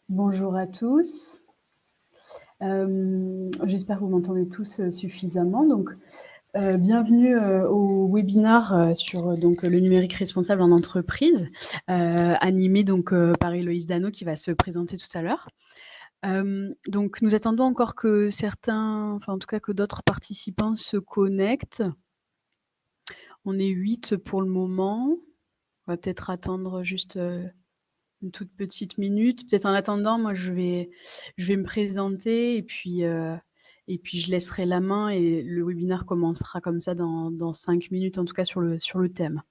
Bonjour à tous. J'espère que vous m'entendez tous suffisamment. Bienvenue au webinaire sur le numérique responsable en entreprise, animé par Héloïse Dano qui va se présenter tout à l'heure. Nous attendons encore que que d'autres participants se connectent. On est 8 pour le moment. On va peut-être attendre juste une toute petite minute. Peut-être en attendant, moi je vais me présenter et puis je laisserai la main et le webinaire commencera comme ça dans 5 minutes en tout cas sur le thème.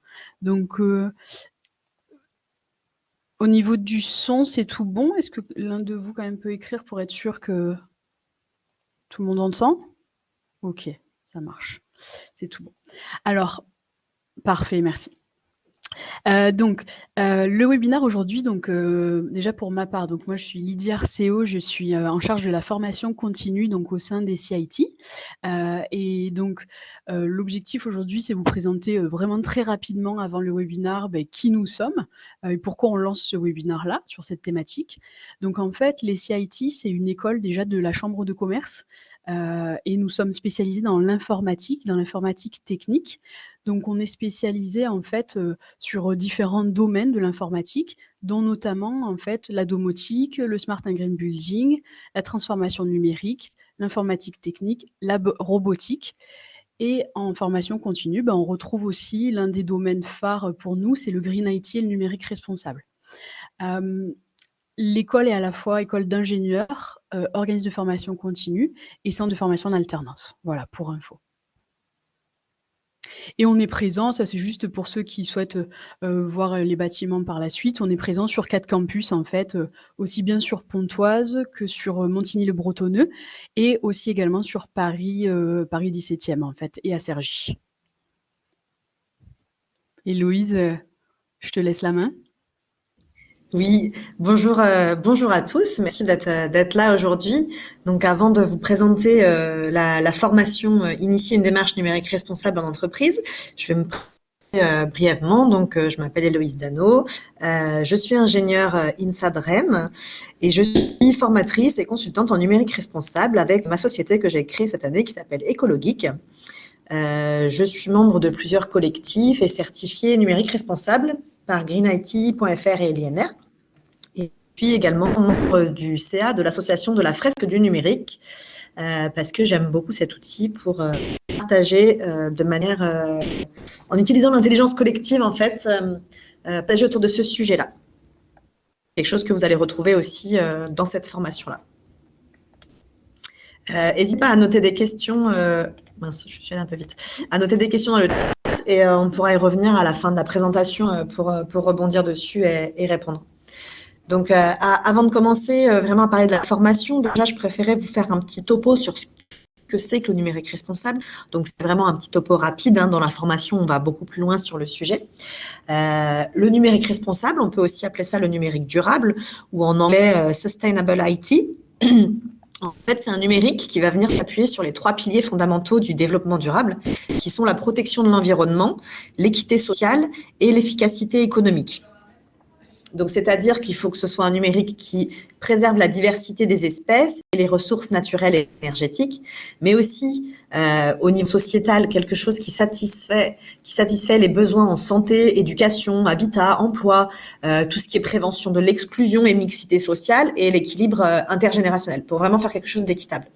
Au niveau du son, c'est tout bon? Est-ce que l'un de vous quand même peut écrire pour être sûr que tout le monde entend? Ok, ça marche. C'est tout bon. Alors, parfait, merci. Le webinaire aujourd'hui, déjà pour ma part, donc moi je suis Lydia Arceo, je suis en charge de la formation continue donc au sein des CIT. L'objectif aujourd'hui, c'est vous présenter vraiment très rapidement avant le webinaire qui nous sommes et pourquoi on lance ce webinaire-là sur cette thématique. Donc en fait, les CIT, c'est une école déjà de la Chambre de commerce et nous sommes spécialisés dans l'informatique technique. Donc on est spécialisé en fait sur différents domaines de l'informatique, dont notamment en fait la domotique, le smart and green building, la transformation numérique, l'informatique technique, la robotique. Et en formation continue, on retrouve aussi l'un des domaines phares pour nous, c'est le Green IT et le numérique responsable. L'école est à la fois école d'ingénieurs, organisme de formation continue et centre de formation en alternance. Voilà, pour info. Et on est présent, ça c'est juste pour ceux qui souhaitent voir les bâtiments par la suite, on est présent sur 4 campus en fait, aussi bien sur Pontoise que sur Montigny-le-Bretonneux et aussi également sur Paris, Paris 17e en fait, et à Cergy. Héloïse, je te laisse la main. Oui, bonjour à tous. Merci d'être là aujourd'hui. Donc, avant de vous présenter la formation Initier une démarche numérique responsable en entreprise, je vais me présenter brièvement. Donc, je m'appelle Héloïse Dano. Je suis ingénieure INSAD Rennes et je suis formatrice et consultante en numérique responsable avec ma société que j'ai créée cette année qui s'appelle Ecologeek. Je suis membre de plusieurs collectifs et certifiée numérique responsable par greenIT.fr et l'INR. Et puis également membre du CA de l'association de la fresque du numérique, parce que j'aime beaucoup cet outil pour partager de manière, en utilisant l'intelligence collective en fait, partager autour de ce sujet-là. Quelque chose que vous allez retrouver aussi dans cette formation-là. N'hésitez pas à noter des questions, mince, je suis allée un peu vite, à noter des questions dans le chat et on pourra y revenir à la fin de la présentation pour rebondir dessus et répondre. Donc, avant de commencer vraiment à parler de la formation, déjà, je préférais vous faire un petit topo sur ce que c'est que le numérique responsable. Donc, c'est vraiment un petit topo rapide. Dans la formation, on va beaucoup plus loin sur le sujet. Le numérique responsable, on peut aussi appeler ça le numérique durable ou en anglais Sustainable IT. En fait, c'est un numérique qui va venir appuyer sur les 3 piliers fondamentaux du développement durable, qui sont la protection de l'environnement, l'équité sociale et l'efficacité économique. Donc, c'est-à-dire qu'il faut que ce soit un numérique qui préserve la diversité des espèces et les ressources naturelles et énergétiques, mais aussi au niveau sociétal, quelque chose qui satisfait les besoins en santé, éducation, habitat, emploi, tout ce qui est prévention de l'exclusion et mixité sociale et l'équilibre intergénérationnel, pour vraiment faire quelque chose d'équitable.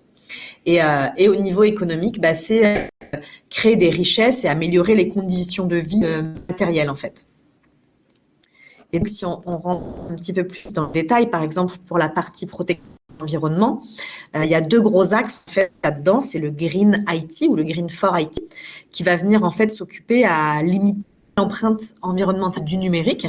Et au niveau économique, c'est créer des richesses et améliorer les conditions de vie matérielles en fait. Et donc, si on rentre un petit peu plus dans le détail, par exemple, pour la partie protection de l'environnement, il y a 2 gros axes en fait, là-dedans. C'est le Green IT ou le Green for IT qui va venir en fait s'occuper à limiter l'empreinte environnementale du numérique.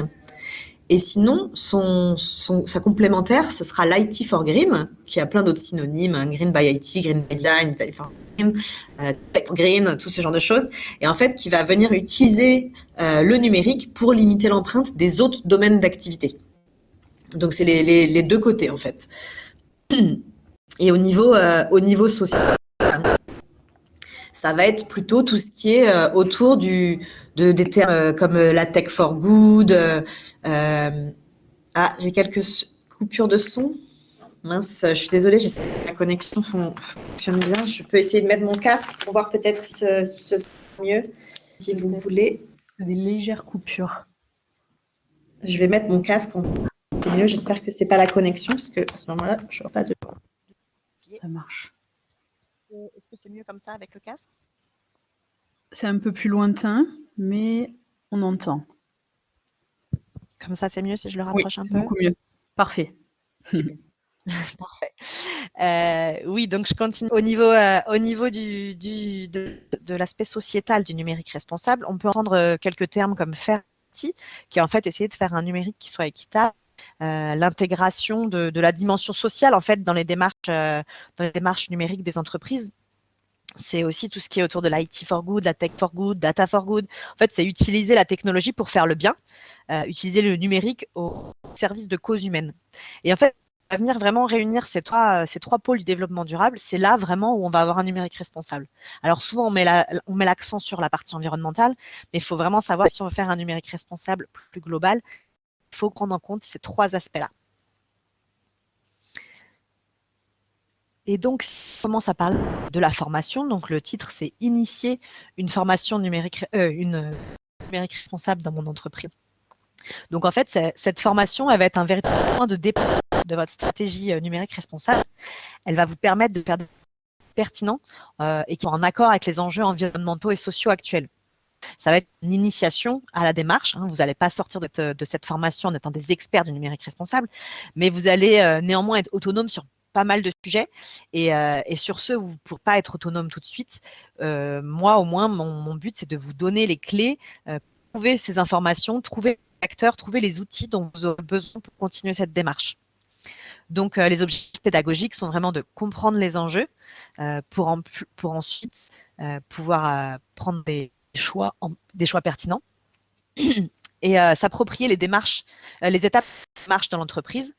Et sinon, sa complémentaire, ce sera l'IT for Green, qui a plein d'autres synonymes, Green by IT, Green by Design, Design for Green, Tech for Green, tout ce genre de choses. Et en fait, qui va venir utiliser le numérique pour limiter l'empreinte des autres domaines d'activité. Donc, c'est les 2 côtés, en fait. Et au niveau social, ça va être plutôt tout ce qui est autour des termes comme la tech for good. J'ai quelques Coupure de son. Mince, je suis désolée, j'essaie que la connexion fonctionne bien. Je peux essayer de mettre mon casque pour voir peut-être si ce sera mieux, si vous voulez. Des légères coupures. Je vais mettre mon casque en c'est mieux. J'espère que c'est pas la connexion parce que à ce moment-là, je vois pas de. Ça marche. Est-ce que c'est mieux comme ça avec le casque? C'est un peu plus lointain, mais on entend. Comme ça, c'est mieux si je le Oui, rapproche un c'est peu? beaucoup mieux. Parfait. Super. Parfait. Oui, donc je continue. Au niveau de l'aspect sociétal du numérique responsable, on peut entendre quelques termes comme faire partie, qui est en fait essayer de faire un numérique qui soit équitable, l'intégration de la dimension sociale en fait dans les démarches numériques des entreprises. C'est aussi tout ce qui est autour de l'IT for good, la tech for good, data for good. En fait, c'est utiliser la technologie pour faire le bien, utiliser le numérique au service de causes humaines. Et en fait, on va venir vraiment réunir ces trois pôles du développement durable. C'est là vraiment où on va avoir un numérique responsable. Alors souvent, on met l'accent sur la partie environnementale, mais il faut vraiment savoir si on veut faire un numérique responsable plus global, il faut prendre en compte ces trois aspects-là. Et donc, si on commence à parler de la formation, donc le titre, c'est « Initier une formation numérique responsable dans mon entreprise ». Donc, en fait, cette formation, elle va être un véritable point de départ de votre stratégie numérique responsable. Elle va vous permettre de faire des pertinents et qui sont en accord avec les enjeux environnementaux et sociaux actuels. Ça va être une initiation à la démarche. Vous n'allez pas sortir de cette formation en étant des experts du numérique responsable, mais vous allez néanmoins être autonome sur pas mal de sujets et sur ce, vous ne pourrez pas être autonome tout de suite. Moi, au moins, mon but, c'est de vous donner les clés, trouver ces informations, trouver les acteurs, trouver les outils dont vous aurez besoin pour continuer cette démarche. Donc, les objectifs pédagogiques sont vraiment de comprendre les enjeux pour ensuite pouvoir prendre des choix pertinents et s'approprier les démarches, les étapes de démarche dans l'entreprise,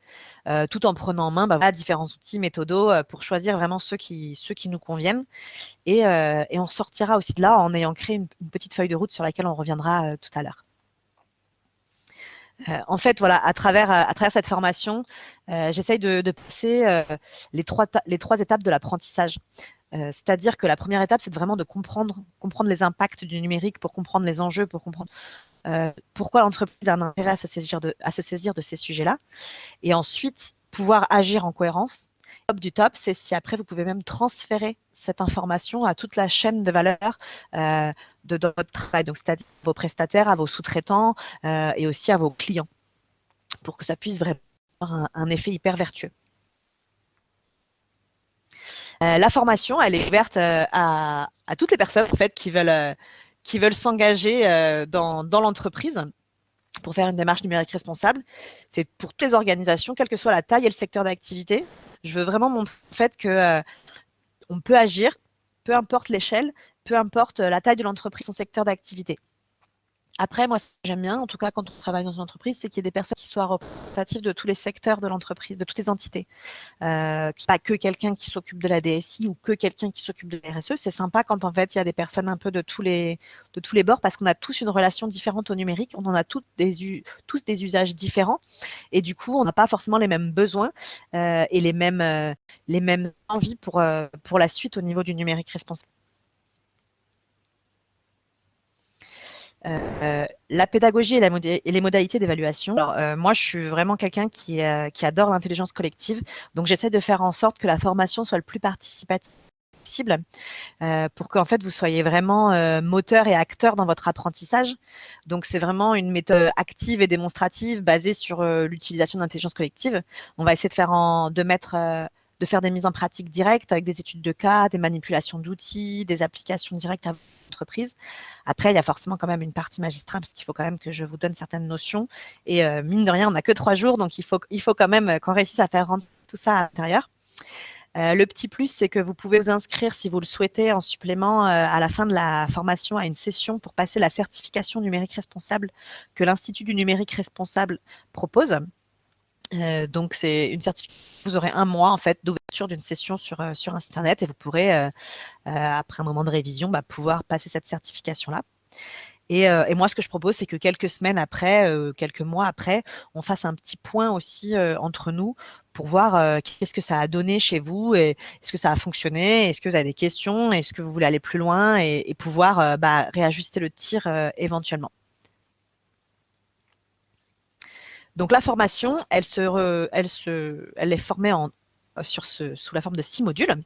tout en prenant en main différents outils, méthodos pour choisir vraiment ceux qui nous conviennent. Et on sortira aussi de là en ayant créé une petite feuille de route sur laquelle on reviendra tout à l'heure. En fait, voilà, à travers cette formation, j'essaye de passer les trois étapes de l'apprentissage. C'est-à-dire que la première étape, c'est vraiment de comprendre les impacts du numérique, pour comprendre les enjeux, pour comprendre pourquoi l'entreprise a un intérêt à se saisir de ces sujets-là. Et ensuite, pouvoir agir en cohérence. Le top du top, c'est si après, vous pouvez même transférer cette information à toute la chaîne de valeur de votre travail, donc c'est-à-dire à vos prestataires, à vos sous-traitants et aussi à vos clients, pour que ça puisse vraiment avoir un effet hyper vertueux. La formation, elle est ouverte à toutes les personnes en fait, qui veulent s'engager dans l'entreprise pour faire une démarche numérique responsable. C'est pour toutes les organisations, quelle que soit la taille et le secteur d'activité. Je veux vraiment montrer en fait que on peut agir, peu importe l'échelle, peu importe la taille de l'entreprise, son secteur d'activité. Après, moi, ce que j'aime bien, en tout cas quand on travaille dans une entreprise, c'est qu'il y ait des personnes qui soient représentatives de tous les secteurs de l'entreprise, de toutes les entités. Pas que quelqu'un qui s'occupe de la DSI ou que quelqu'un qui s'occupe de la RSE. C'est sympa quand en fait il y a des personnes un peu de tous les bords, parce qu'on a tous une relation différente au numérique, on en a tous des usages différents et du coup on n'a pas forcément les mêmes besoins et les mêmes envies pour la suite au niveau du numérique responsable. La pédagogie et les modalités d'évaluation. Alors, moi, je suis vraiment quelqu'un qui adore l'intelligence collective. Donc, j'essaie de faire en sorte que la formation soit le plus participative possible pour qu'en fait, vous soyez vraiment moteur et acteur dans votre apprentissage. Donc, c'est vraiment une méthode active et démonstrative basée sur l'utilisation de l'intelligence collective. On va essayer de faire des mises en pratique directes avec des études de cas, des manipulations d'outils, des applications directes à votre entreprise. Après, il y a forcément quand même une partie magistrale parce qu'il faut quand même que je vous donne certaines notions. Et mine de rien, on n'a que 3 jours, donc il faut quand même qu'on réussisse à faire rentrer tout ça à l'intérieur. Le petit plus, c'est que vous pouvez vous inscrire, si vous le souhaitez, en supplément à la fin de la formation à une session pour passer la certification numérique responsable que l'Institut du numérique responsable propose. Donc, c'est une certification. Vous aurez 1 mois en fait d'ouverture d'une session sur un site internet et vous pourrez, après un moment de révision, pouvoir passer cette certification-là. Et moi, ce que je propose, c'est que quelques semaines après, quelques mois après, on fasse un petit point aussi entre nous pour voir qu'est-ce que ça a donné chez vous, et est-ce que ça a fonctionné, est-ce que vous avez des questions, est-ce que vous voulez aller plus loin, et pouvoir réajuster le tir éventuellement. Donc la formation, elle est formée sous la forme de 6 modules.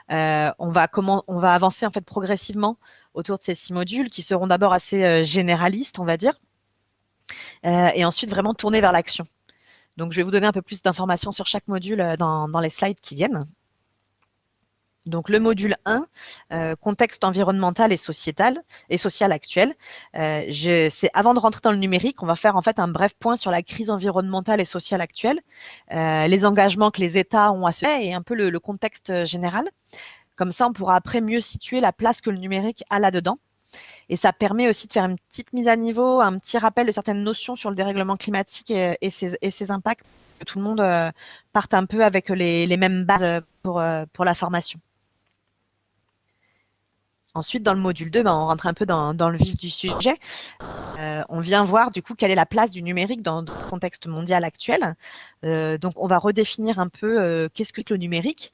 On va avancer en fait progressivement autour de ces 6 modules qui seront d'abord assez généralistes, on va dire, et ensuite vraiment tournés vers l'action. Donc je vais vous donner un peu plus d'informations sur chaque module dans les slides qui viennent. Donc le module 1, contexte environnemental et social actuel. C'est avant de rentrer dans le numérique, on va faire en fait un bref point sur la crise environnementale et sociale actuelle, les engagements que les États ont assumés et un peu le contexte général. Comme ça, on pourra après mieux situer la place que le numérique a là-dedans. Et ça permet aussi de faire une petite mise à niveau, un petit rappel de certaines notions sur le dérèglement climatique et ses impacts, que tout le monde parte un peu avec les mêmes bases pour la formation. Ensuite, dans le module 2, on rentre un peu dans le vif du sujet. On vient voir du coup quelle est la place du numérique dans le contexte mondial actuel. Donc, on va redéfinir un peu qu'est-ce que le numérique,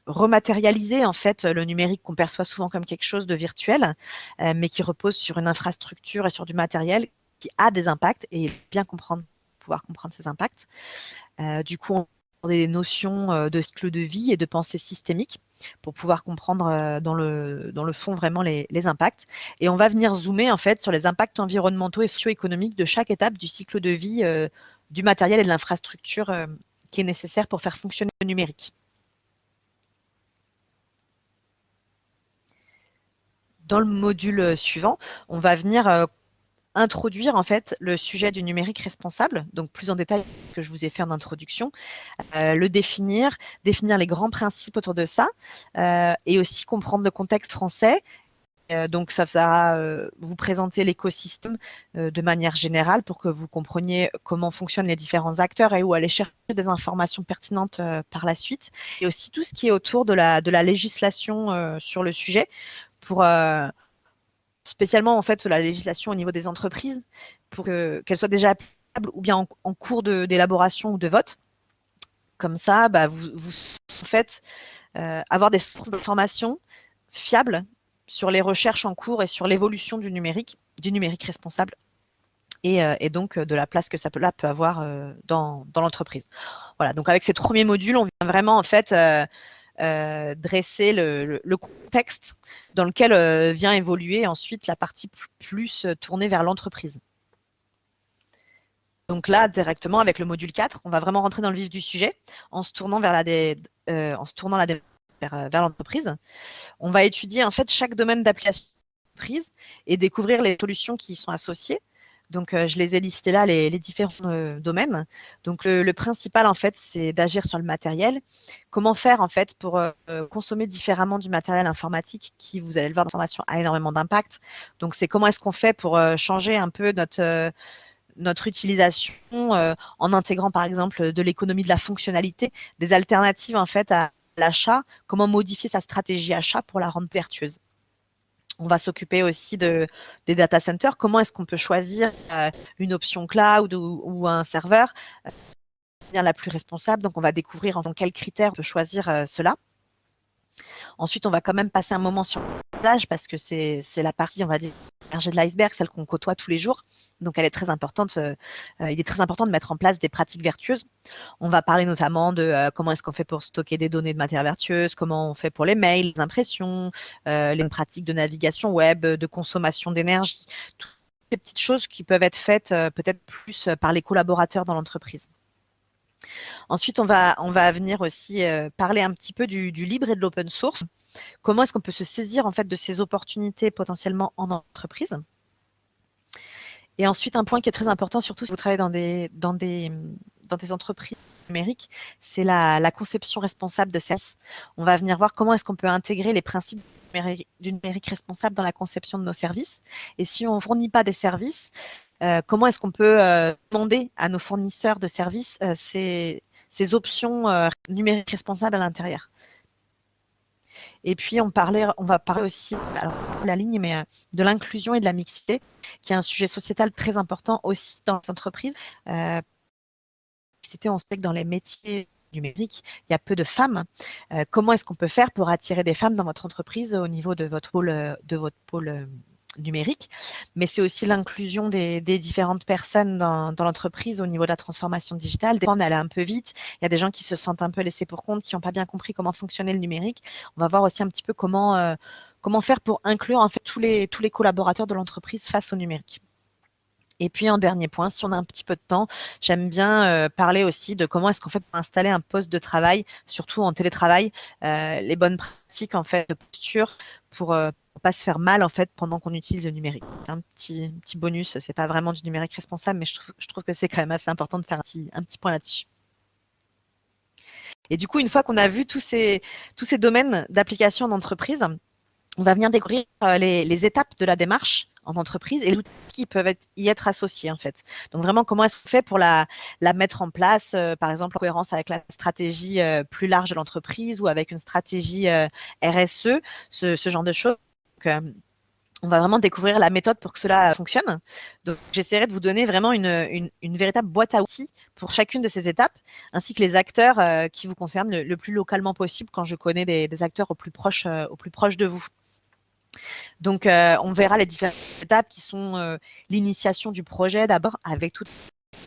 rematérialiser en fait le numérique qu'on perçoit souvent comme quelque chose de virtuel, mais qui repose sur une infrastructure et sur du matériel qui a des impacts, et bien pouvoir comprendre ces impacts. Du coup, on des notions de cycle de vie et de pensée systémique pour pouvoir comprendre dans le fond vraiment les impacts. Et on va venir zoomer en fait sur les impacts environnementaux et socio-économiques de chaque étape du cycle de vie du matériel et de l'infrastructure qui est nécessaire pour faire fonctionner le numérique. Dans le module suivant, on va venir introduire en fait le sujet du numérique responsable, donc plus en détail que je vous ai fait en introduction, le définir les grands principes autour de ça, et aussi comprendre le contexte français. Donc ça va vous présenter l'écosystème de manière générale pour que vous compreniez comment fonctionnent les différents acteurs et où aller chercher des informations pertinentes par la suite, et aussi tout ce qui est autour de la législation sur le sujet, pour spécialement en fait la législation au niveau des entreprises, pour qu'elle soit déjà applicable ou bien en cours d'élaboration ou de vote. Comme ça, vous faites avoir des sources d'informations fiables sur les recherches en cours et sur l'évolution du numérique responsable, et donc de la place que ça peut avoir dans l'entreprise. Voilà, donc avec ces premiers modules, on vient vraiment en fait dresser le contexte dans lequel vient évoluer ensuite la partie plus tournée vers l'entreprise. Donc là, directement avec le module 4, on va vraiment rentrer dans le vif du sujet en se tournant vers l'entreprise. On va étudier en fait chaque domaine d'application de l'entreprise et découvrir les solutions qui y sont associées. Donc, je les ai listés là, les différents domaines. Donc, le principal, en fait, c'est d'agir sur le matériel. Comment faire, en fait, pour consommer différemment du matériel informatique qui, vous allez le voir dans l'information, a énormément d'impact. Donc, c'est comment est-ce qu'on fait pour changer un peu notre utilisation en intégrant, par exemple, de l'économie de la fonctionnalité, des alternatives, en fait, à l'achat, comment modifier sa stratégie achat pour la rendre vertueuse. On va s'occuper aussi des data centers. Comment est-ce qu'on peut choisir une option cloud ou un serveur bien la plus responsable? Donc, on va découvrir en quels critères on peut choisir cela. Ensuite, on va quand même passer un moment sur l'usage parce que c'est la partie, on va dire, de l'iceberg, celle qu'on côtoie tous les jours. Donc, elle est très importante. Il est très important de mettre en place des pratiques vertueuses. On va parler notamment de comment est-ce qu'on fait pour stocker des données de matière vertueuse, comment on fait pour les mails, les impressions, les pratiques de navigation web, de consommation d'énergie, toutes ces petites choses qui peuvent être faites peut-être plus par les collaborateurs dans l'entreprise. Ensuite, on va venir aussi parler un petit peu du libre et de l'open source. Comment est-ce qu'on peut se saisir en fait de ces opportunités potentiellement en entreprise? Et ensuite, un point qui est très important, surtout si vous travaillez dans des entreprises numériques, c'est la conception responsable de services. On va venir voir comment est-ce qu'on peut intégrer les principes du numérique responsable dans la conception de nos services. Et si on ne fournit pas des services, comment est-ce qu'on peut demander à nos fournisseurs de services ces options numériques responsables à l'intérieur? Et puis, on va parler aussi, alors la ligne, mais de l'inclusion et de la mixité, qui est un sujet sociétal très important aussi dans les entreprises. On sait que dans les métiers numériques, il y a peu de femmes. Comment est-ce qu'on peut faire pour attirer des femmes dans votre entreprise au niveau de votre pôle numérique, mais c'est aussi l'inclusion des différentes personnes dans l'entreprise au niveau de la transformation digitale. Des fois, on est allé un peu vite. Il y a des gens qui se sentent un peu laissés pour compte, qui n'ont pas bien compris comment fonctionnait le numérique. On va voir aussi un petit peu comment faire pour inclure en fait tous les collaborateurs de l'entreprise face au numérique. Et puis, en dernier point, si on a un petit peu de temps, j'aime bien parler aussi de comment est-ce qu'on fait pour installer un poste de travail, surtout en télétravail, les bonnes pratiques en fait de posture pour pas se faire mal en fait pendant qu'on utilise le numérique. Un petit bonus, c'est pas vraiment du numérique responsable, mais je trouve que c'est quand même assez important de faire un petit point là-dessus. Et du coup, une fois qu'on a vu tous ces domaines d'application d'entreprise, on va venir découvrir les étapes de la démarche en entreprise et les outils qui peuvent y être associés en fait. Donc vraiment, comment est-ce qu'on fait pour la mettre en place, par exemple en cohérence avec la stratégie plus large de l'entreprise ou avec une stratégie RSE, ce genre de choses. Donc, on va vraiment découvrir la méthode pour que cela fonctionne. Donc, j'essaierai de vous donner vraiment une véritable boîte à outils pour chacune de ces étapes, ainsi que les acteurs qui vous concernent le plus localement possible quand je connais des acteurs au plus proche de vous. Donc, on verra les différentes étapes qui sont l'initiation du projet d'abord avec tout.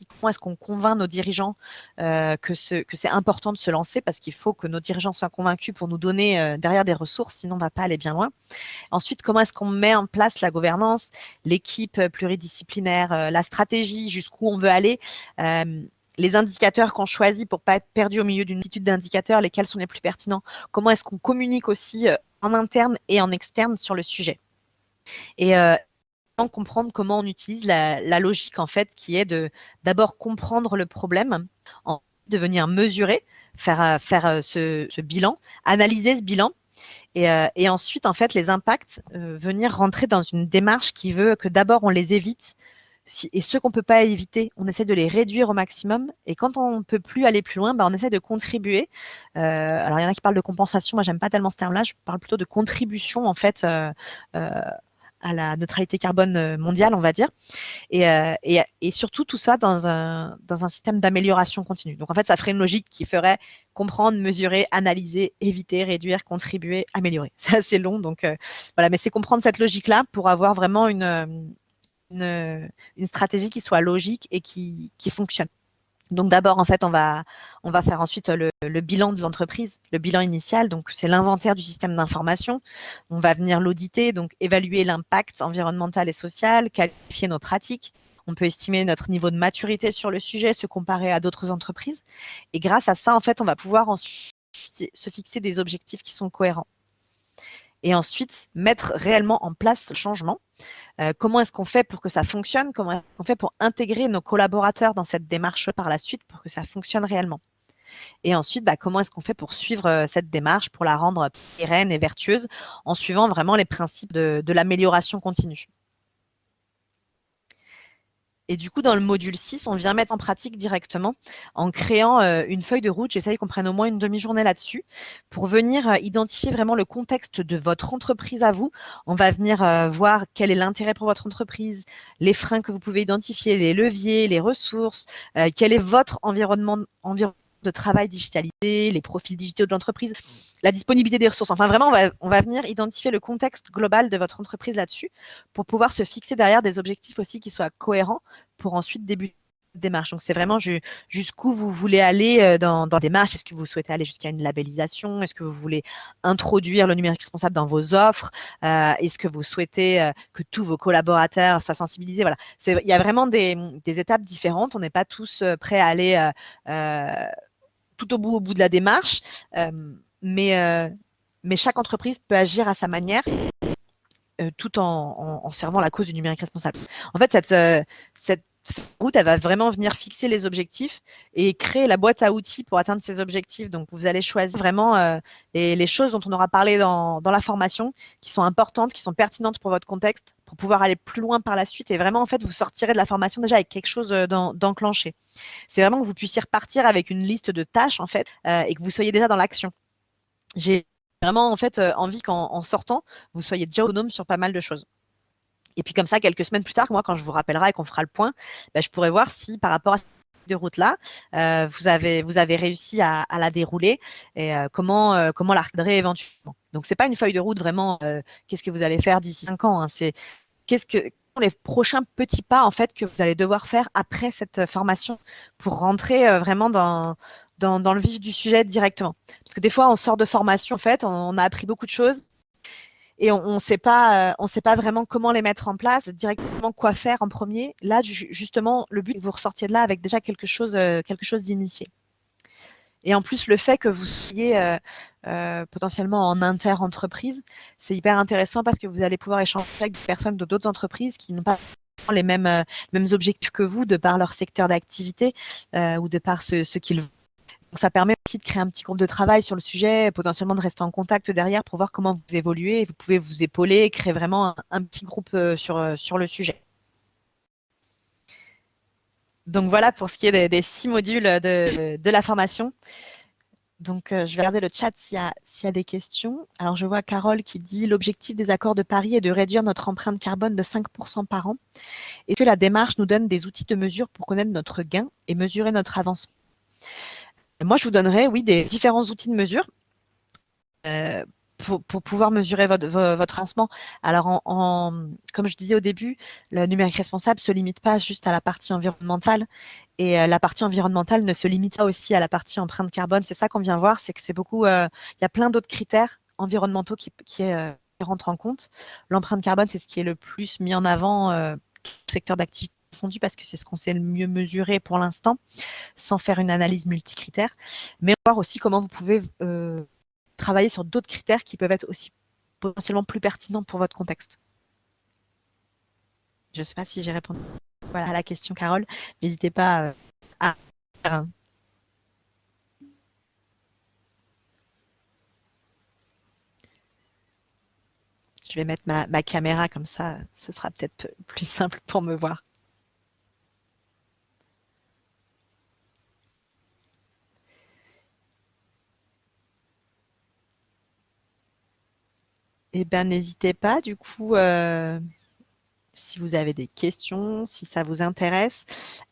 Comment est-ce qu'on convainc nos dirigeants que c'est important de se lancer parce qu'il faut que nos dirigeants soient convaincus pour nous donner derrière des ressources, sinon on ne va pas aller bien loin. Ensuite, comment est-ce qu'on met en place la gouvernance, l'équipe pluridisciplinaire, la stratégie, jusqu'où on veut aller, les indicateurs qu'on choisit pour ne pas être perdu au milieu d'une multitude d'indicateurs, lesquels sont les plus pertinents. Comment est-ce qu'on communique aussi en interne et en externe sur le sujet. Et comprendre comment on utilise la logique en fait qui est de d'abord comprendre le problème, de venir mesurer, faire ce bilan, analyser ce bilan et ensuite en fait les impacts venir rentrer dans une démarche qui veut que d'abord on les évite et ceux qu'on ne peut pas éviter, on essaie de les réduire au maximum. Et quand on ne peut plus aller plus loin, on essaie de contribuer. Alors, il y en a qui parlent de compensation. Moi, j'aime pas tellement ce terme-là. Je parle plutôt de contribution, en fait, à la neutralité carbone mondiale, on va dire. Et surtout, tout ça dans un système d'amélioration continue. Donc, en fait, ça ferait une logique qui ferait comprendre, mesurer, analyser, éviter, réduire, contribuer, améliorer. C'est assez long. Donc, voilà. Mais c'est comprendre cette logique-là pour avoir vraiment une stratégie qui soit logique et qui fonctionne. Donc d'abord, en fait, on va faire ensuite le bilan de l'entreprise, le bilan initial. Donc c'est l'inventaire du système d'information. On va venir l'auditer, donc évaluer l'impact environnemental et social, qualifier nos pratiques. On peut estimer notre niveau de maturité sur le sujet, se comparer à d'autres entreprises. Et grâce à ça, en fait, on va pouvoir ensuite se fixer des objectifs qui sont cohérents. Et ensuite, mettre réellement en place ce changement. Comment est-ce qu'on fait pour que ça fonctionne? Comment est-ce qu'on fait pour intégrer nos collaborateurs dans cette démarche par la suite pour que ça fonctionne réellement? Et ensuite, comment est-ce qu'on fait pour suivre cette démarche, pour la rendre pérenne et vertueuse en suivant vraiment les principes de l'amélioration continue? Et du coup, dans le module 6, on vient mettre en pratique directement en créant une feuille de route. J'essaye qu'on prenne au moins une demi-journée là-dessus pour venir identifier vraiment le contexte de votre entreprise à vous. On va venir voir quel est l'intérêt pour votre entreprise, les freins que vous pouvez identifier, les leviers, les ressources, quel est votre environnement de travail digitalisé, les profils digitaux de l'entreprise, la disponibilité des ressources. Enfin, vraiment, on va venir identifier le contexte global de votre entreprise là-dessus pour pouvoir se fixer derrière des objectifs aussi qui soient cohérents pour ensuite débuter la démarche. Donc, c'est vraiment jusqu'où vous voulez aller dans la démarche. Est-ce que vous souhaitez aller jusqu'à une labellisation? Est-ce que vous voulez introduire le numérique responsable dans vos offres? Est-ce que vous souhaitez que tous vos collaborateurs soient sensibilisés? Voilà. Il y a vraiment des étapes différentes. On n'est pas tous prêts à aller tout au bout de la démarche, mais chaque entreprise peut agir à sa manière tout en servant la cause du numérique responsable. En fait, cette route, elle va vraiment venir fixer les objectifs et créer la boîte à outils pour atteindre ces objectifs. Donc, vous allez choisir vraiment les choses dont on aura parlé dans la formation, qui sont importantes, qui sont pertinentes pour votre contexte, pour pouvoir aller plus loin par la suite. Et vraiment, en fait, vous sortirez de la formation déjà avec quelque chose d'enclenché. C'est vraiment que vous puissiez repartir avec une liste de tâches, en fait, et que vous soyez déjà dans l'action. J'ai vraiment en fait envie qu'en sortant, vous soyez déjà autonome sur pas mal de choses. Et puis comme ça, quelques semaines plus tard, moi, quand je vous rappellerai et qu'on fera le point, je pourrai voir si par rapport à cette de route-là, vous avez réussi à la dérouler et comment la recadrer éventuellement. Donc, c'est pas une feuille de route vraiment, qu'est-ce que vous allez faire d'ici 5 ans, hein, c'est quels sont les prochains petits pas en fait que vous allez devoir faire après cette formation pour rentrer vraiment dans le vif du sujet directement. Parce que des fois, on sort de formation, en fait, on a appris beaucoup de choses et on ne sait pas vraiment comment les mettre en place, directement quoi faire en premier. Là, justement, le but, c'est que vous ressortiez de là avec déjà quelque chose d'initié. Et en plus, le fait que vous soyez potentiellement en inter-entreprise, c'est hyper intéressant parce que vous allez pouvoir échanger avec des personnes de d'autres entreprises qui n'ont pas les mêmes objectifs que vous, de par leur secteur d'activité ou de par ce qu'ils. Donc, ça permet aussi de créer un petit groupe de travail sur le sujet, potentiellement de rester en contact derrière pour voir comment vous évoluez. Vous pouvez vous épauler et créer vraiment un petit groupe sur le sujet. Donc voilà pour ce qui est des 6 modules de la formation. Donc je vais regarder le chat s'il y a des questions. Alors je vois Carole qui dit l'objectif des accords de Paris est de réduire notre empreinte carbone de 5% par an. Et que la démarche nous donne des outils de mesure pour connaître notre gain et mesurer notre avancement. Moi, je vous donnerai, oui, des différents outils de mesure pour pouvoir mesurer votre avancement. Alors, comme je disais au début, le numérique responsable ne se limite pas juste à la partie environnementale. Et la partie environnementale ne se limite pas aussi à la partie empreinte carbone. C'est ça qu'on vient voir, c'est que c'est beaucoup. Il y a plein d'autres critères environnementaux qui rentrent en compte. L'empreinte carbone, c'est ce qui est le plus mis en avant tout le secteur d'activité confondu parce que c'est ce qu'on sait le mieux mesurer pour l'instant, sans faire une analyse multicritère. Mais voir aussi comment vous pouvez travailler sur d'autres critères qui peuvent être aussi potentiellement plus pertinents pour votre contexte. Je ne sais pas si j'ai répondu à la question, Carole. N'hésitez pas à... Je vais mettre ma caméra comme ça, ce sera peut-être plus simple pour me voir. Eh bien, n'hésitez pas, du coup, si vous avez des questions, si ça vous intéresse,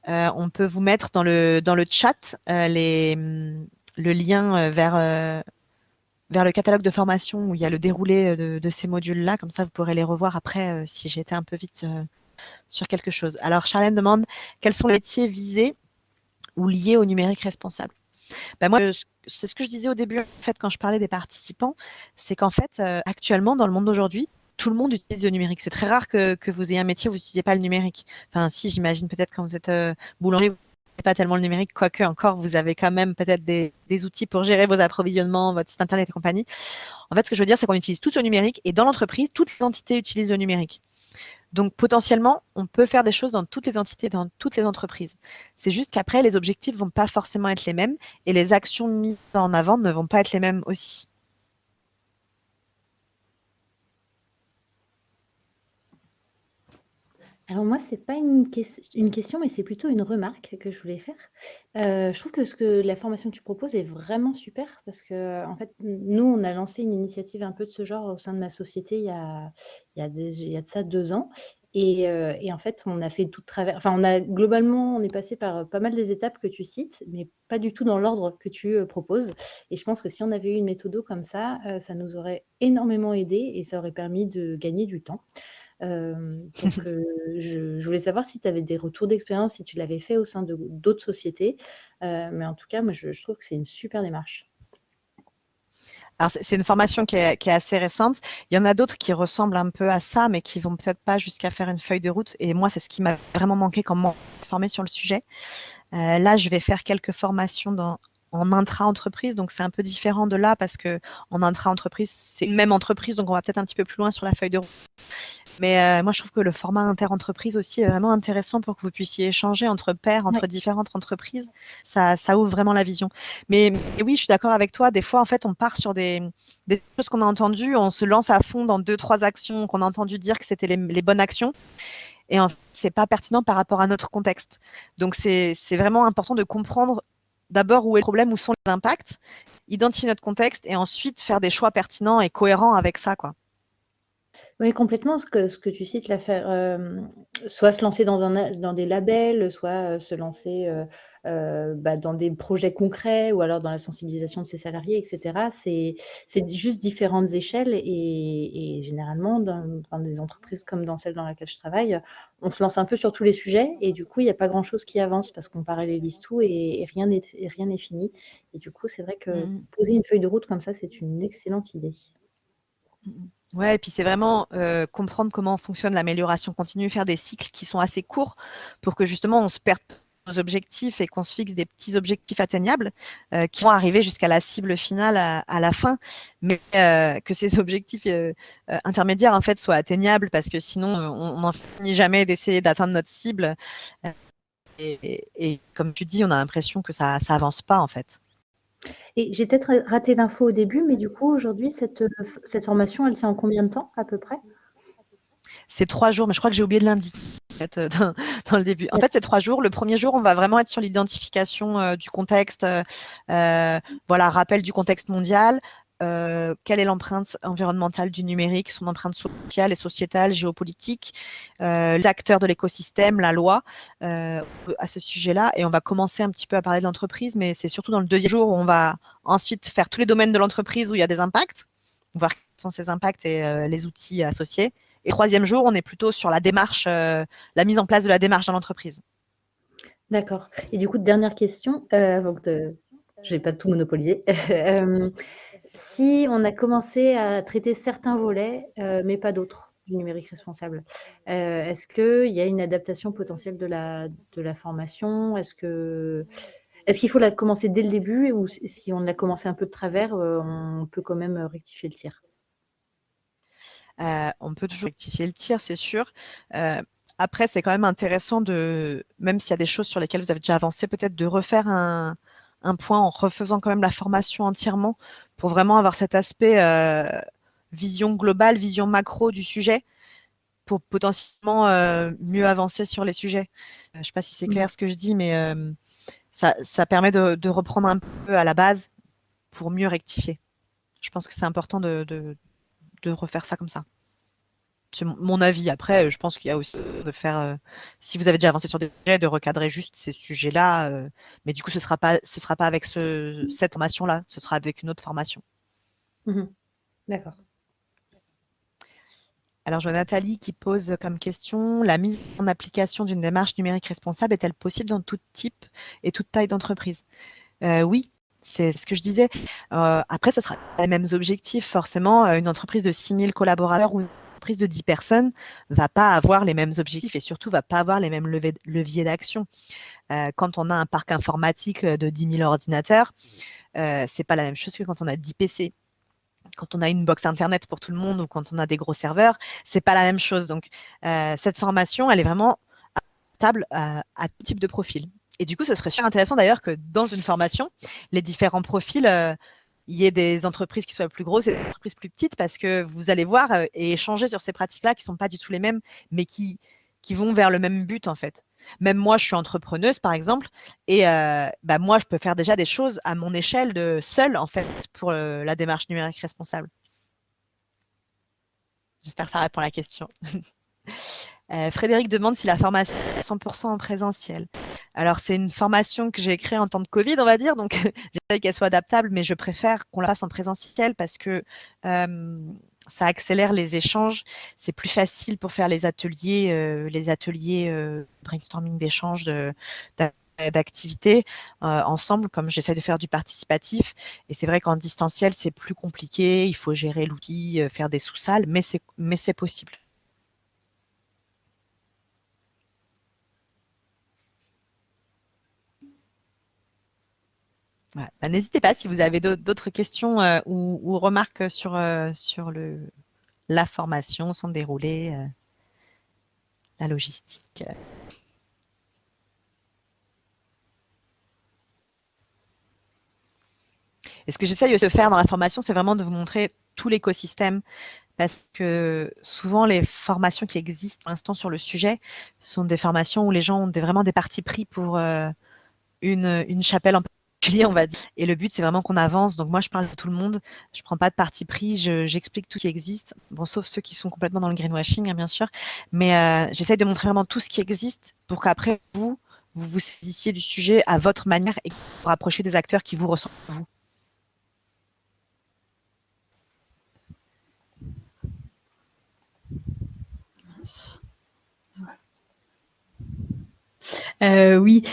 on peut vous mettre dans le chat le lien vers le catalogue de formation où il y a le déroulé de ces modules-là. Comme ça, vous pourrez les revoir après si j'ai été un peu vite sur quelque chose. Alors, Charlène demande quels sont les métiers visés ou liés au numérique responsable. Moi, c'est ce que je disais au début, en fait, quand je parlais des participants, c'est qu'en fait, actuellement, dans le monde d'aujourd'hui, tout le monde utilise le numérique. C'est très rare que vous ayez un métier où vous n'utilisez pas le numérique. Enfin, si, j'imagine peut-être quand vous êtes boulanger, vous n'utilisez pas tellement le numérique, quoique encore, vous avez quand même peut-être des outils pour gérer vos approvisionnements, votre site internet et compagnie. En fait, ce que je veux dire, c'est qu'on utilise tout le numérique et dans l'entreprise, toutes les entités utilisent le numérique. Donc, potentiellement, on peut faire des choses dans toutes les entités, dans toutes les entreprises. C'est juste qu'après, les objectifs ne vont pas forcément être les mêmes et les actions mises en avant ne vont pas être les mêmes aussi. Alors moi, c'est pas une question, mais c'est plutôt une remarque que je voulais faire. Je trouve que la formation que tu proposes est vraiment super parce que en fait, nous, on a lancé une initiative un peu de ce genre au sein de ma société il y a de ça 2 ans. Et en fait, on a fait tout travers. Enfin, on est passé par pas mal des étapes que tu cites, mais pas du tout dans l'ordre que tu proposes. Et je pense que si on avait eu une méthode comme ça nous aurait énormément aidé et ça aurait permis de gagner du temps. Donc, je voulais savoir si tu avais des retours d'expérience, si tu l'avais fait au sein d'autres sociétés. Mais en tout cas, moi, je trouve que c'est une super démarche. Alors, c'est une formation qui est assez récente. Il y en a d'autres qui ressemblent un peu à ça, mais qui vont peut-être pas jusqu'à faire une feuille de route. Et moi, c'est ce qui m'a vraiment manqué quand moi, je suis formée sur le sujet. Là, je vais faire quelques formations en intra-entreprise, donc c'est un peu différent de là parce que en intra-entreprise, c'est une même entreprise, donc on va peut-être un petit peu plus loin sur la feuille de route. Mais moi, je trouve que le format inter-entreprise aussi est vraiment intéressant pour que vous puissiez échanger entre pairs, entre différentes entreprises. Ça ouvre vraiment la vision. Mais oui, je suis d'accord avec toi. Des fois, en fait, on part sur des choses qu'on a entendues, on se lance à fond dans 2-3 actions qu'on a entendu dire que c'était les bonnes actions. Et en fait, c'est pas pertinent par rapport à notre contexte. Donc, c'est vraiment important de comprendre d'abord où est le problème, où sont les impacts, identifier notre contexte et ensuite faire des choix pertinents et cohérents avec ça, quoi. Oui, complètement. Ce que tu cites, soit se lancer dans des labels, soit se lancer dans des projets concrets ou alors dans la sensibilisation de ses salariés, etc. C'est juste différentes échelles et généralement, dans des entreprises comme dans celle dans laquelle je travaille, on se lance un peu sur tous les sujets et du coup, il n'y a pas grand-chose qui avance parce qu'on parallélise tout et rien n'est fini. Et du coup, c'est vrai que poser une feuille de route comme ça, c'est une excellente idée. Ouais, et puis c'est vraiment comprendre comment fonctionne l'amélioration continue, faire des cycles qui sont assez courts pour que justement on se perde nos objectifs et qu'on se fixe des petits objectifs atteignables qui vont arriver jusqu'à la cible finale à la fin, mais que ces objectifs intermédiaires en fait soient atteignables parce que sinon on n'en finit jamais d'essayer d'atteindre notre cible et comme tu dis, on a l'impression que ça avance pas en fait. Et j'ai peut-être raté l'info au début, mais du coup, aujourd'hui, cette formation, elle tient en combien de temps, à peu près? C'est 3 jours, mais je crois que j'ai oublié de l'indiquer en fait, dans le début. En fait, c'est 3 jours. Le premier jour, on va vraiment être sur l'identification du contexte, voilà, rappel du contexte mondial. Quelle est l'empreinte environnementale du numérique, son empreinte sociale et sociétale, géopolitique, les acteurs de l'écosystème, la loi à ce sujet-là. Et on va commencer un petit peu à parler de l'entreprise, mais c'est surtout dans le deuxième jour où on va ensuite faire tous les domaines de l'entreprise où il y a des impacts, voir quels sont ces impacts et les outils associés. Et troisième jour, on est plutôt sur la démarche, la mise en place de la démarche dans l'entreprise. D'accord. Et du coup, dernière question, avant que je vais pas tout monopoliser. Si on a commencé à traiter certains volets, mais pas d'autres du numérique responsable, est-ce qu'il y a une adaptation potentielle de la formation? Est-ce qu'il faut la commencer dès le début ou si on l'a commencé un peu de travers, on peut quand même rectifier le tir? On peut toujours rectifier le tir, c'est sûr. Après, c'est quand même intéressant même s'il y a des choses sur lesquelles vous avez déjà avancé, peut-être de refaire un point en refaisant quand même la formation entièrement pour vraiment avoir cet aspect vision globale, vision macro du sujet pour potentiellement mieux avancer sur les sujets. Je ne sais pas si c'est clair ce que je dis, mais ça permet de reprendre un peu à la base pour mieux rectifier. Je pense que c'est important de refaire ça comme ça. C'est mon avis. Après, je pense qu'il y a aussi de faire, si vous avez déjà avancé sur des sujets, de recadrer juste ces sujets-là. Mais du coup, ce sera pas avec cette formation-là, ce sera avec une autre formation. D'accord. Alors, je vois Nathalie qui pose comme question, la mise en application d'une démarche numérique responsable est-elle possible dans tout type et toute taille d'entreprise? Oui, c'est ce que je disais. Après, ce sera les mêmes objectifs. Forcément, une entreprise de 6000 collaborateurs ou une entreprise de 10 personnes va pas avoir les mêmes objectifs et surtout va pas avoir les mêmes leviers d'action. Quand on a un parc informatique de 10 000 ordinateurs, c'est pas la même chose que quand on a 10 PC. Quand on a une box internet pour tout le monde ou quand on a des gros serveurs, c'est pas la même chose. Donc, cette formation, elle est vraiment adaptable à tout type de profil. Et du coup, ce serait super intéressant d'ailleurs que dans une formation, les différents profils, il y ait des entreprises qui soient plus grosses et des entreprises plus petites parce que vous allez voir et échanger sur ces pratiques-là qui ne sont pas du tout les mêmes, mais qui vont vers le même but en fait. Même moi, je suis entrepreneuse par exemple, et moi, je peux faire déjà des choses à mon échelle seule en fait pour la démarche numérique responsable. J'espère que ça répond à la question. Frédéric demande si la formation est 100% en présentiel. Alors, c'est une formation que j'ai créée en temps de Covid, on va dire, donc j'essaie qu'elle soit adaptable, mais je préfère qu'on la fasse en présentiel parce que ça accélère les échanges. C'est plus facile pour faire les ateliers brainstorming d'échanges, d'activités ensemble, comme j'essaie de faire du participatif. Et c'est vrai qu'en distanciel, c'est plus compliqué. Il faut gérer l'outil, faire des sous-salles, mais c'est possible. Ouais. Bah, n'hésitez pas si vous avez d'autres questions ou remarques sur la formation, son déroulé, la logistique. Et ce que j'essaye aussi de faire dans la formation, c'est vraiment de vous montrer tout l'écosystème parce que souvent les formations qui existent pour l'instant sur le sujet sont des formations où les gens ont vraiment des partis pris pour une chapelle en particulier. particulier, on va dire. Et le but, c'est vraiment qu'on avance. Donc moi, je parle de tout le monde. Je prends pas de parti pris. J'explique tout ce qui existe. Bon, sauf ceux qui sont complètement dans le greenwashing, hein, bien sûr. Mais j'essaye de montrer vraiment tout ce qui existe pour qu'après, vous saisissiez du sujet à votre manière et vous rapprochiez des acteurs qui vous ressemblent à vous. Oui,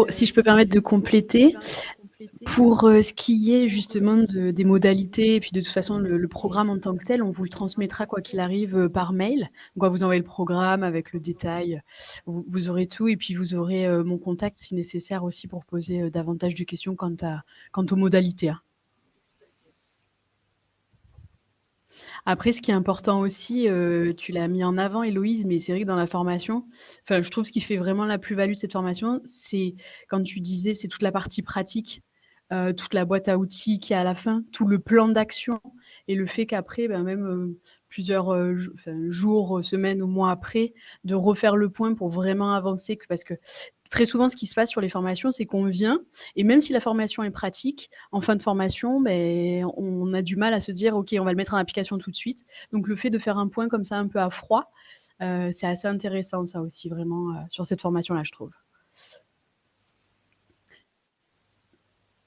si je peux permettre de compléter, pour ce qui est justement des modalités, et puis de toute façon, le programme en tant que tel, on vous le transmettra quoi qu'il arrive par mail. Donc, on va vous envoyer le programme avec le détail. Vous aurez tout, et puis vous aurez mon contact si nécessaire aussi pour poser davantage de questions quant aux modalités. Hein. Après, ce qui est important aussi, tu l'as mis en avant, Héloïse, mais c'est vrai que dans la formation, enfin, je trouve ce qui fait vraiment la plus-value de cette formation, c'est quand tu disais, c'est toute la partie pratique, toute la boîte à outils qui est à la fin, tout le plan d'action et le fait qu'après, ben, même plusieurs jours, semaines ou mois après, de refaire le point pour vraiment avancer. Parce que très souvent, ce qui se passe sur les formations, c'est qu'on vient, et même si la formation est pratique, en fin de formation, ben, on a du mal à se dire, OK, on va le mettre en application tout de suite. Donc, le fait de faire un point comme ça, un peu à froid, c'est assez intéressant, ça aussi, vraiment, sur cette formation-là, je trouve.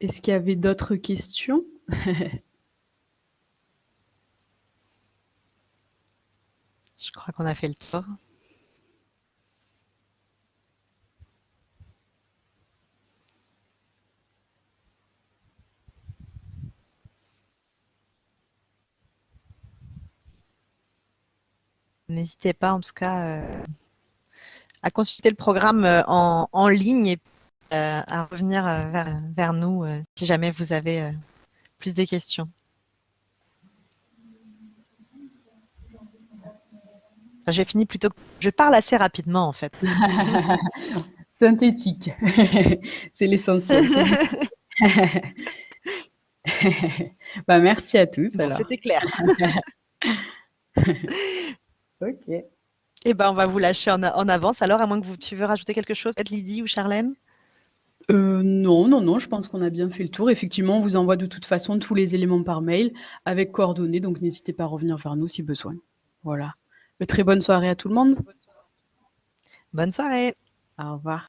Est-ce qu'il y avait d'autres questions? Je crois qu'on a fait le tour. N'hésitez pas, en tout cas, à consulter le programme en ligne et à revenir vers nous si jamais vous avez plus de questions. Enfin, j'ai fini plutôt. Je parle assez rapidement, en fait. Synthétique, c'est l'essentiel. Bah, merci à tous. Bon, alors. c'était clair. Ok. Eh ben, on va vous lâcher en avance. Alors, à moins que tu veux rajouter quelque chose, peut-être Lydie ou Charlène? Non, je pense qu'on a bien fait le tour. Effectivement, on vous envoie de toute façon tous les éléments par mail avec coordonnées, donc n'hésitez pas à revenir vers nous si besoin. Voilà. Très bonne soirée à tout le monde. Bonne soirée. Au revoir.